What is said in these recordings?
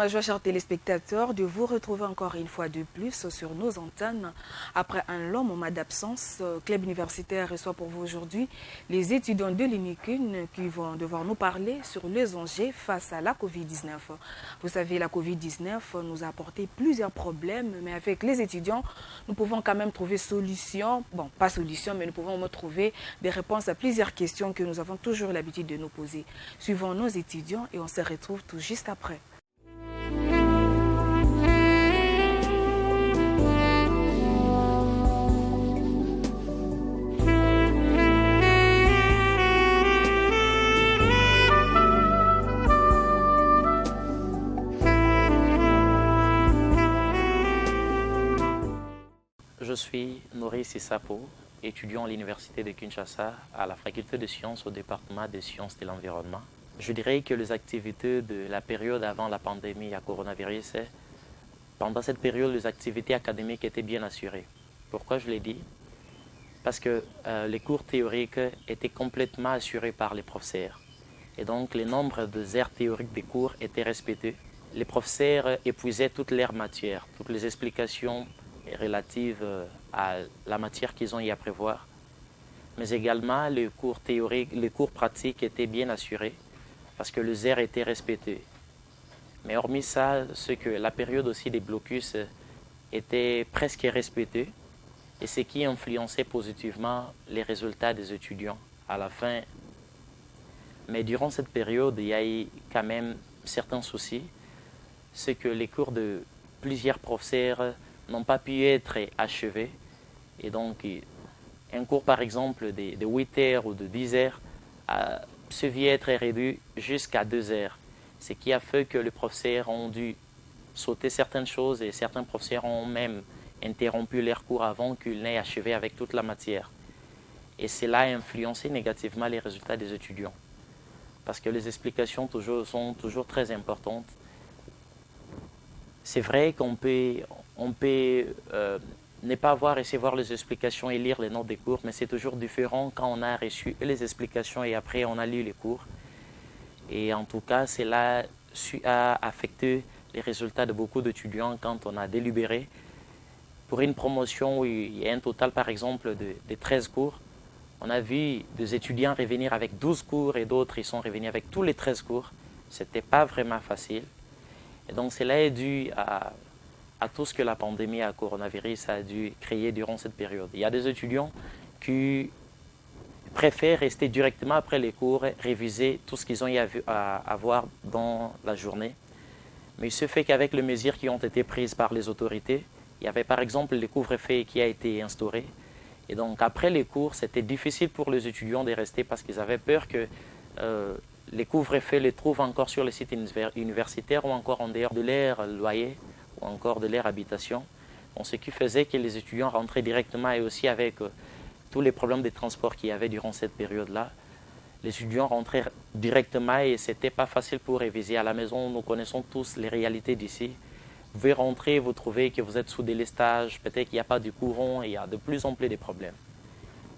ma joie, chers téléspectateurs, de vous retrouver encore une fois de plus sur nos antennes. Après un long moment d'absence, Club Universitaire reçoit pour vous aujourd'hui les étudiants de l'UNICUN qui vont devoir nous parler sur les enjeux face à la Covid-19. Vous savez, la Covid-19 nous a apporté plusieurs problèmes, mais avec les étudiants, nous pouvons quand même trouver solution. Bon, pas solution, mais nous pouvons au moins trouver des réponses à plusieurs questions que nous avons toujours l'habitude de nous poser. Suivons nos étudiants et on se retrouve tout juste après. Je suis Nori Sissapo, étudiant à l'Université de Kinshasa à la faculté de sciences au département des sciences de l'environnement. Je dirais que les activités de la période avant la pandémie à coronavirus, pendant cette période, les activités académiques étaient bien assurées. Pourquoi je l'ai dit? Parce que les cours théoriques étaient complètement assurés par les professeurs. Et donc, le nombre de heures théoriques des cours était respecté. Les professeurs épuisaient toutes leurs matières, toutes les explications relatives à la matière qu'ils ont à prévoir. Mais également, les cours théoriques, les cours pratiques étaient bien assurés parce que les heures étaient respectées. Mais hormis ça, c'est que la période aussi des blocus était presque respectée et ce qui influençait positivement les résultats des étudiants à la fin. Mais durant cette période, il y a eu quand même certains soucis. C'est que les cours de plusieurs professeurs n'ont pas pu être achevés. Et donc, un cours, par exemple, de 8 heures ou de 10 heures se vit être réduit jusqu'à 2 heures. Ce qui a fait que les professeurs ont dû sauter certaines choses et certains professeurs ont même interrompu leurs cours avant qu'ils n'aient achevé avec toute la matière. Et cela a influencé négativement les résultats des étudiants. Parce que les explications sont toujours très importantes. C'est vrai qu'on peut ne pas recevoir les explications et lire les notes des cours, mais c'est toujours différent quand on a reçu les explications et après on a lu les cours. Et en tout cas, cela a affecté les résultats de beaucoup d'étudiants quand on a délibéré. Pour une promotion où il y a un total, par exemple, de 13 cours, on a vu des étudiants revenir avec 12 cours et d'autres ils sont revenus avec tous les 13 cours. Ce n'était pas vraiment facile. Et donc cela est dû à tout ce que la pandémie à coronavirus a dû créer durant cette période. Il y a des étudiants qui préfèrent rester directement après les cours, réviser tout ce qu'ils ont à voir dans la journée. Mais il se fait qu'avec les mesures qui ont été prises par les autorités, il y avait par exemple le couvre-feu qui a été instauré. Et donc après les cours, c'était difficile pour les étudiants de rester parce qu'ils avaient peur que les couvre-feux les trouvent encore sur les sites universitaires ou encore en dehors de leur loyer ou encore de leur habitation. Donc, ce qui faisait que les étudiants rentraient directement et aussi avec tous les problèmes de transport qu'il y avait durant cette période-là, les étudiants rentraient directement et ce n'était pas facile pour réviser à la maison. Nous connaissons tous les réalités d'ici. Vous pouvez rentrer, vous trouvez que vous êtes sous délestage, peut-être qu'il n'y a pas de courant et il y a de plus en plus de problèmes.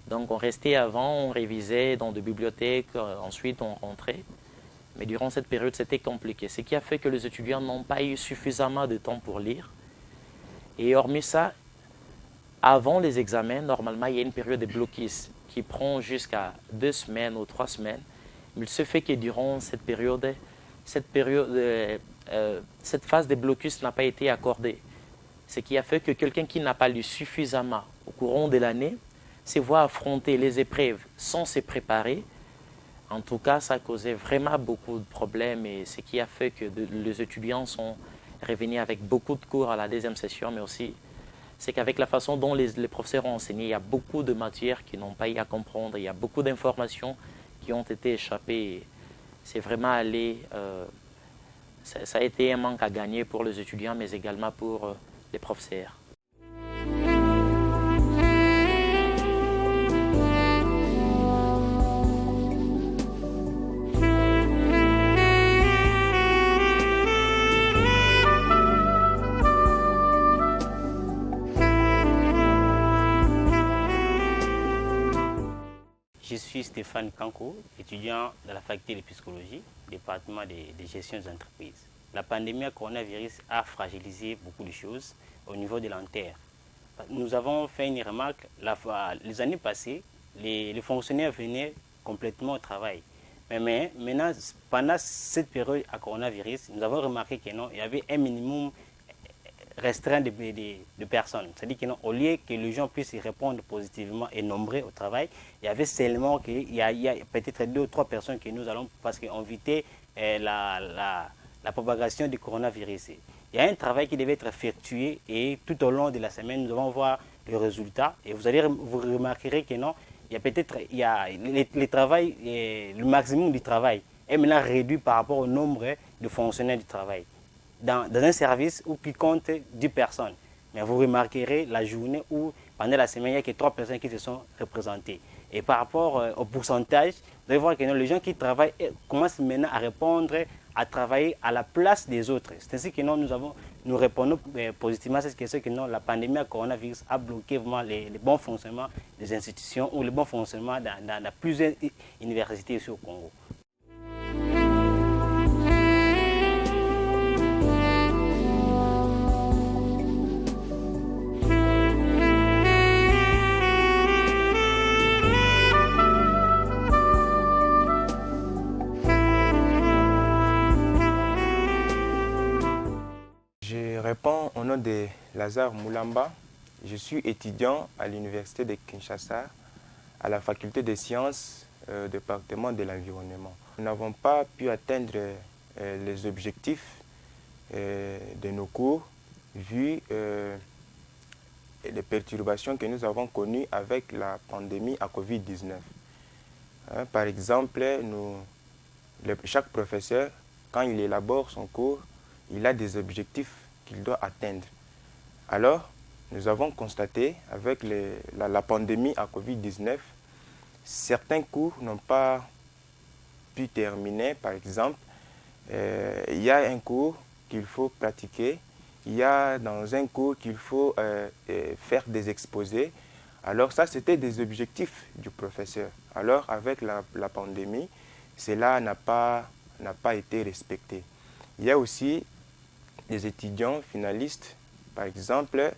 Donc on restait avant, on révisait dans des bibliothèques, ensuite on rentrait. Mais durant cette période, c'était compliqué. Ce qui a fait que les étudiants n'ont pas eu suffisamment de temps pour lire. Et hormis ça, avant les examens, normalement, il y a une période de blocus qui prend jusqu'à 2 semaines ou 3 semaines. Mais il se fait que durant cette phase de blocus n'a pas été accordée. Ce qui a fait que quelqu'un qui n'a pas lu suffisamment au courant de l'année se voit affronter les épreuves sans se préparer. En tout cas, ça a causé vraiment beaucoup de problèmes et ce qui a fait que les étudiants sont revenus avec beaucoup de cours à la deuxième session, mais aussi c'est qu'avec la façon dont les professeurs ont enseigné, il y a beaucoup de matières qui n'ont pas eu à comprendre, il y a beaucoup d'informations qui ont été échappées. C'est vraiment ça a été un manque à gagner pour les étudiants, mais également pour les professeurs. Je suis Stéphane Kanko, étudiant dans la faculté de psychologie, département de gestion des entreprises. la pandémie à coronavirus a fragilisé beaucoup de choses au niveau de l'antenne. Nous avons fait une remarque, les années passées, les fonctionnaires venaient complètement au travail. Mais maintenant, pendant cette période à coronavirus, nous avons remarqué qu'il y avait un minimum restreint de personnes. C'est-à-dire qu'au lieu que les gens puissent y répondre positivement et nombreux au travail, il y avait seulement qu'il y a peut-être 2 ou 3 personnes que nous allons, parce qu'on évitait la propagation du coronavirus. Il y a un travail qui devait être effectué et tout au long de la semaine, nous allons voir le résultat. Et vous remarquerez que non, il y a peut-être le maximum du travail est maintenant réduit par rapport au nombre de fonctionnaires du travail. Dans un service où qui compte 10 personnes. Mais vous remarquerez la journée où, pendant la semaine, il n'y a que 3 personnes qui se sont représentées. Et par rapport au pourcentage, vous allez voir que les gens qui travaillent commencent maintenant à répondre, à travailler à la place des autres. C'est ainsi que nous répondons positivement à cette question que la pandémie à coronavirus a bloqué vraiment les bons fonctionnements des institutions ou le bon fonctionnement dans plusieurs universités ici au Congo. Je réponds au nom de Lazare Moulamba. Je suis étudiant à l'université de Kinshasa, à la faculté des sciences, département de l'environnement. Nous n'avons pas pu atteindre les objectifs de nos cours vu les perturbations que nous avons connues avec la pandémie à Covid-19. Par exemple, chaque professeur, quand il élabore son cours, il a des objectifs qu'il doit atteindre. Alors, nous avons constaté avec la pandémie à Covid-19, certains cours n'ont pas pu terminer. Par exemple, il y a un cours qu'il faut pratiquer, il y a dans un cours qu'il faut faire des exposés. Alors ça, c'était des objectifs du professeur. Alors, avec la pandémie, cela n'a pas été respecté. Il y a aussi des étudiants finalistes, par exemple,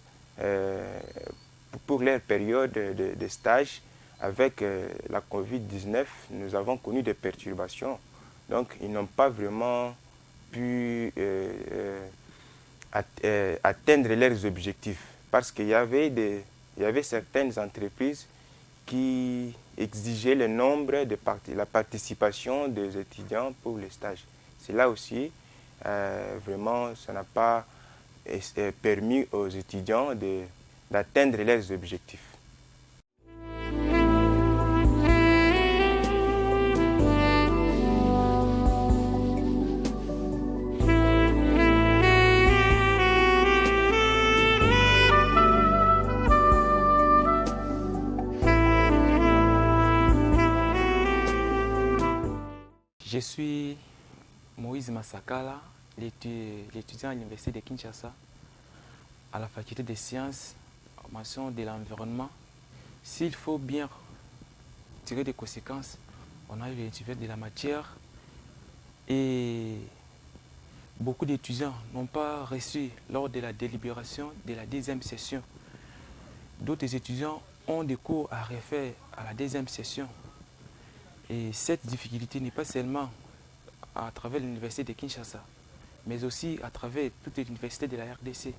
pour leur période de stage, avec la Covid-19, nous avons connu des perturbations. Donc, ils n'ont pas vraiment pu atteindre leurs objectifs parce qu'il y avait certaines entreprises qui exigeaient le nombre la participation des étudiants pour les stages. C'est là aussi, vraiment, ça n'a pas permis aux étudiants d'atteindre leurs objectifs. Je suis Moïse Massakala, l'étudiant à l'université de Kinshasa, à la faculté des sciences, formation de l'environnement. S'il faut bien tirer des conséquences, on a eu les découvertes de la matière et beaucoup d'étudiants n'ont pas reçu lors de la délibération de la deuxième session. D'autres étudiants ont des cours à refaire à la deuxième session. Et cette difficulté n'est pas seulement à travers l'université de Kinshasa, mais aussi à travers toutes les universités de la RDC.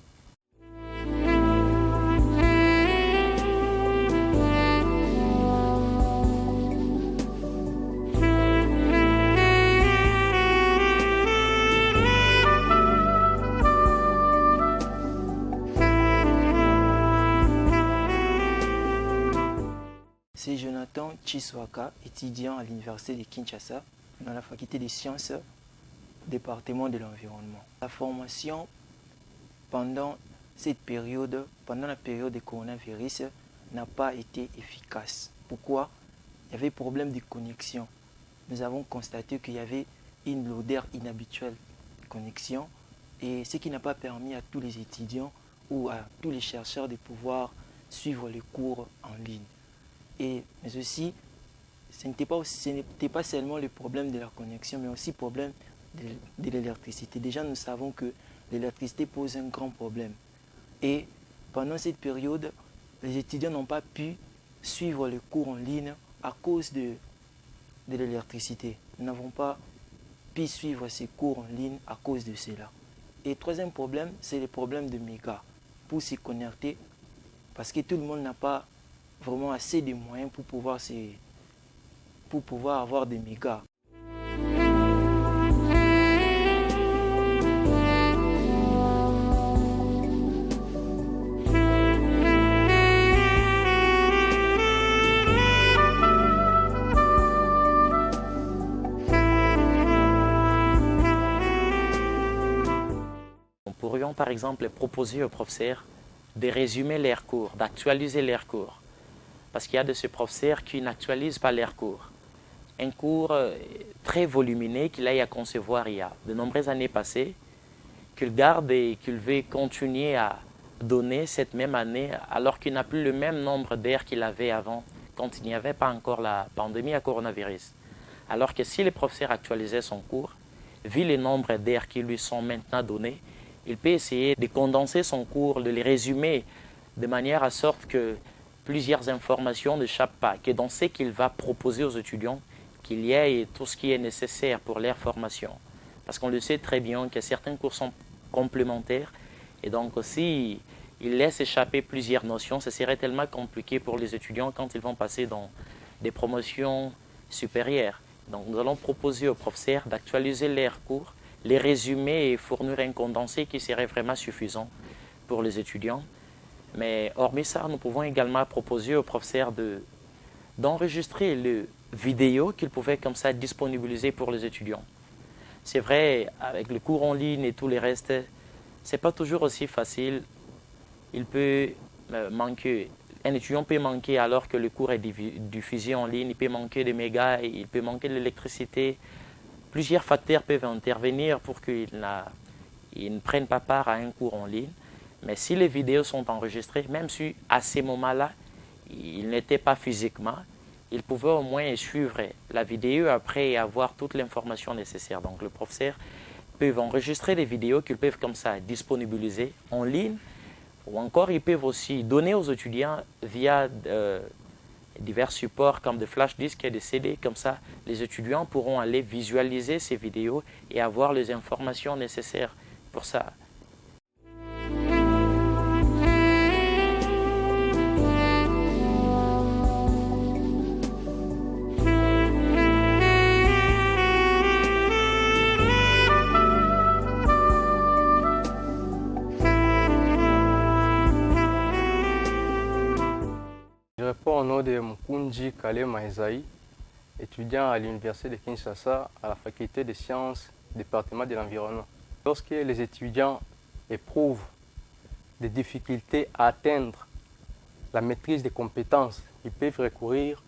C'est Jonathan Chiswaka, étudiant à l'université de Kinshasa, dans la faculté des sciences, département de l'environnement. La formation pendant la période de coronavirus, n'a pas été efficace. Pourquoi? Il y avait problème de connexion. Nous avons constaté qu'il y avait une lourdeur inhabituelle de connexion, et ce qui n'a pas permis à tous les étudiants ou à tous les chercheurs de pouvoir suivre les cours en ligne. Mais aussi, ce n'était pas seulement le problème de la connexion, mais aussi le problème de l'électricité. Déjà, nous savons que l'électricité pose un grand problème. Et pendant cette période, les étudiants n'ont pas pu suivre les cours en ligne à cause de l'électricité. Nous n'avons pas pu suivre ces cours en ligne à cause de cela. Et troisième problème, c'est le problème de mégas pour s'y connecter, parce que tout le monde n'a pas vraiment assez de moyens pour pouvoir avoir des mégas. Nous pourrions par exemple proposer aux professeurs de résumer leurs cours, d'actualiser leurs cours. Parce qu'il y a de ces professeurs qui n'actualisent pas leurs cours. Un cours très volumineux qu'il a à concevoir il y a de nombreuses années passées, qu'il garde et qu'il veut continuer à donner cette même année alors qu'il n'a plus le même nombre d'heures qu'il avait avant, quand il n'y avait pas encore la pandémie à coronavirus. Alors que si les professeurs actualisaient son cours, vu le nombre d'heures qui lui sont maintenant données, il peut essayer de condenser son cours, de les résumer de manière à sorte que plusieurs informations n'échappent pas, que dans ce qu'il va proposer aux étudiants, qu'il y ait tout ce qui est nécessaire pour leur formation. Parce qu'on le sait très bien que certains cours sont complémentaires et donc aussi il laisse échapper plusieurs notions. Ce serait tellement compliqué pour les étudiants quand ils vont passer dans des promotions supérieures. Donc nous allons proposer aux professeurs d'actualiser leurs cours, les résumer et fournir un condensé qui serait vraiment suffisant pour les étudiants. Mais hormis ça, nous pouvons également proposer aux professeurs d'enregistrer les vidéos qu'ils pouvaient comme ça disponibiliser pour les étudiants. C'est vrai, avec le cours en ligne et tout le reste, ce n'est pas toujours aussi facile. Il peut manquer, un étudiant peut manquer alors que le cours est diffusé en ligne, il peut manquer de mégas, il peut manquer de l'électricité. Plusieurs facteurs peuvent intervenir pour qu'ils ne prennent pas part à un cours en ligne. Mais si les vidéos sont enregistrées, même si à ces moments-là, ils n'étaient pas physiquement, ils pouvaient au moins suivre la vidéo après et avoir toute l'information nécessaire. Donc, le professeur peut enregistrer des vidéos qu'ils peuvent comme ça disponibiliser en ligne, ou encore ils peuvent aussi donner aux étudiants via divers supports comme des flash disques et des CD. Comme ça, les étudiants pourront aller visualiser ces vidéos et avoir les informations nécessaires pour ça. Je réponds au nom de Mkunji Kalema Esaï, étudiant à l'Université de Kinshasa à la faculté des sciences, département de l'environnement. Lorsque les étudiants éprouvent des difficultés à atteindre la maîtrise des compétences, ils peuvent recourir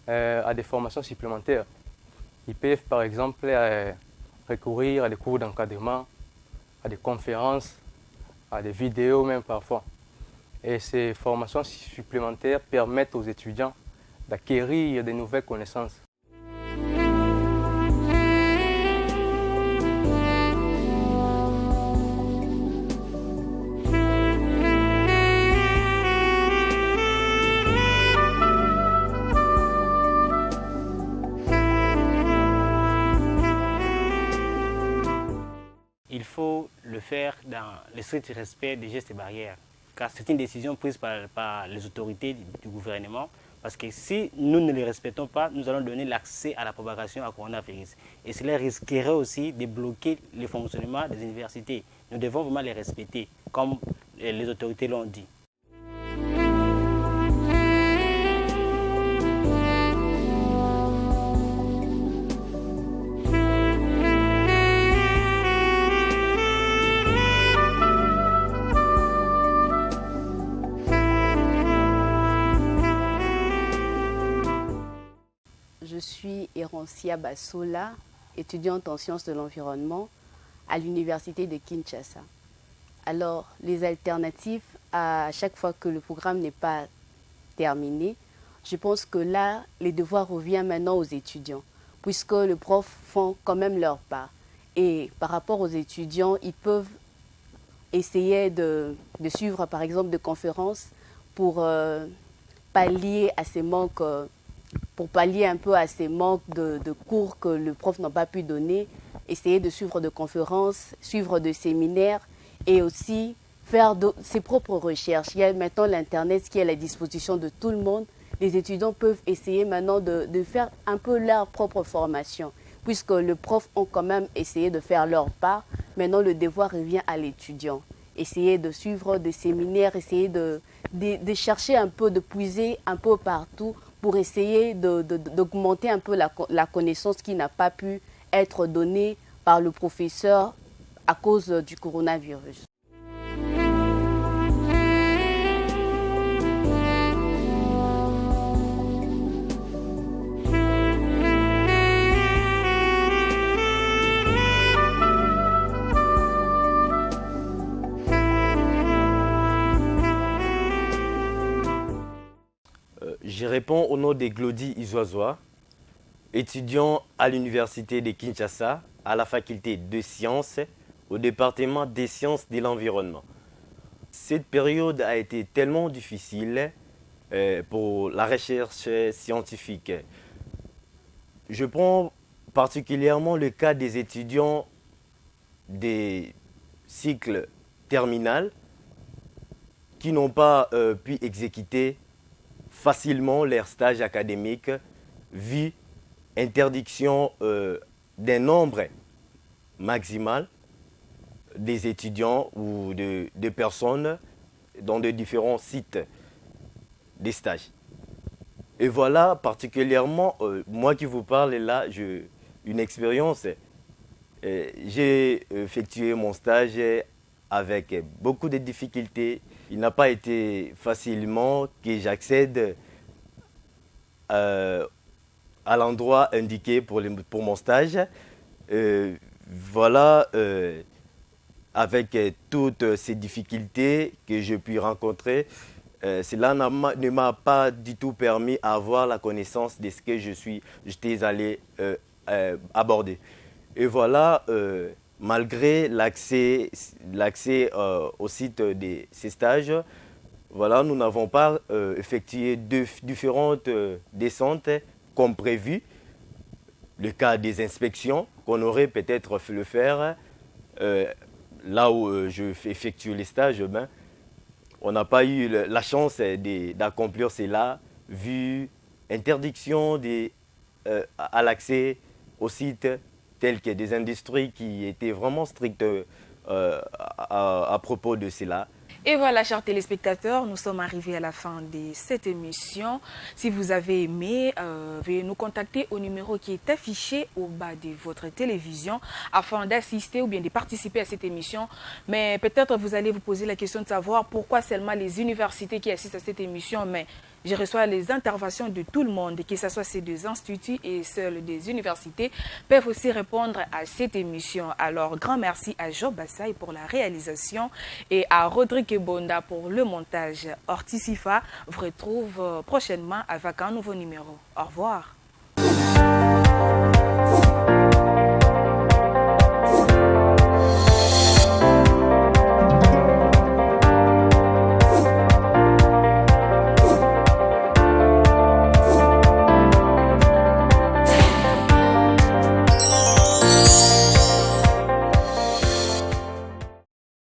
à des formations supplémentaires. Ils peuvent par exemple recourir à des cours d'encadrement, à des conférences, à des vidéos même parfois. Et ces formations supplémentaires permettent aux étudiants d'acquérir de nouvelles connaissances. Il faut le faire dans le strict respect des gestes et barrières, car c'est une décision prise par les autorités du gouvernement, parce que si nous ne les respectons pas, nous allons donner l'accès à la propagation à coronavirus. Et cela risquerait aussi de bloquer le fonctionnement des universités. Nous devons vraiment les respecter, comme les autorités l'ont dit. Je suis Eroncia Bassola, étudiante en sciences de l'environnement à l'université de Kinshasa. Alors, les alternatives, à chaque fois que le programme n'est pas terminé, je pense que là, les devoirs reviennent maintenant aux étudiants, puisque les profs font quand même leur part. Et par rapport aux étudiants, ils peuvent essayer de suivre par exemple des conférences pour pallier à ces manques, pour pallier un peu à ces manques de cours que le prof n'a pas pu donner, essayer de suivre des conférences, suivre des séminaires et aussi faire ses propres recherches. Il y a maintenant l'Internet qui est à la disposition de tout le monde. Les étudiants peuvent essayer maintenant de faire un peu leur propre formation. Puisque les profs ont quand même essayé de faire leur part, maintenant le devoir revient à l'étudiant. Essayer de suivre des séminaires, essayer de chercher un peu, de puiser un peu partout pour essayer d'augmenter un peu la connaissance qui n'a pas pu être donnée par le professeur à cause du coronavirus. Je réponds au nom de Glody Izoazoa, étudiant à l'Université de Kinshasa, à la faculté de sciences, au département des sciences de l'environnement. Cette période a été tellement difficile pour la recherche scientifique. Je prends particulièrement le cas des étudiants des cycles terminaux qui n'ont pas pu exécuter facilement leur stage académique vu interdiction d'un nombre maximal des étudiants ou de personnes dans de différents sites des stages. Et voilà, particulièrement, moi qui vous parle là, une expérience. J'ai effectué mon stage avec beaucoup de difficultés. Il n'a pas été facilement que j'accède à l'endroit indiqué pour mon stage. Voilà, avec toutes ces difficultés que j'ai pu rencontrer, cela ne m'a pas du tout permis d'avoir la connaissance de ce que j'étais allé aborder. Et voilà, malgré l'accès au site de ces stages, voilà, nous n'avons pas effectué différentes descentes comme prévu. Le cas des inspections, qu'on aurait peut-être fait le faire, là où je effectue les stages, on n'a pas eu la chance d'accomplir cela, vu interdiction à l'accès aux sites tels que des industries qui étaient vraiment strictes à propos de cela. Et voilà, chers téléspectateurs, nous sommes arrivés à la fin de cette émission. Si vous avez aimé, veuillez nous contacter au numéro qui est affiché au bas de votre télévision afin d'assister ou bien de participer à cette émission. Mais peut-être vous allez vous poser la question de savoir pourquoi seulement les universités qui assistent à cette émission, mais je reçois les interventions de tout le monde, que ce soit ces deux instituts et celles des universités, peuvent aussi répondre à cette émission. Alors, grand merci à Job Bassaï pour la réalisation et à Rodrigue Bonda pour le montage. Ortisifa vous retrouve prochainement avec un nouveau numéro. Au revoir.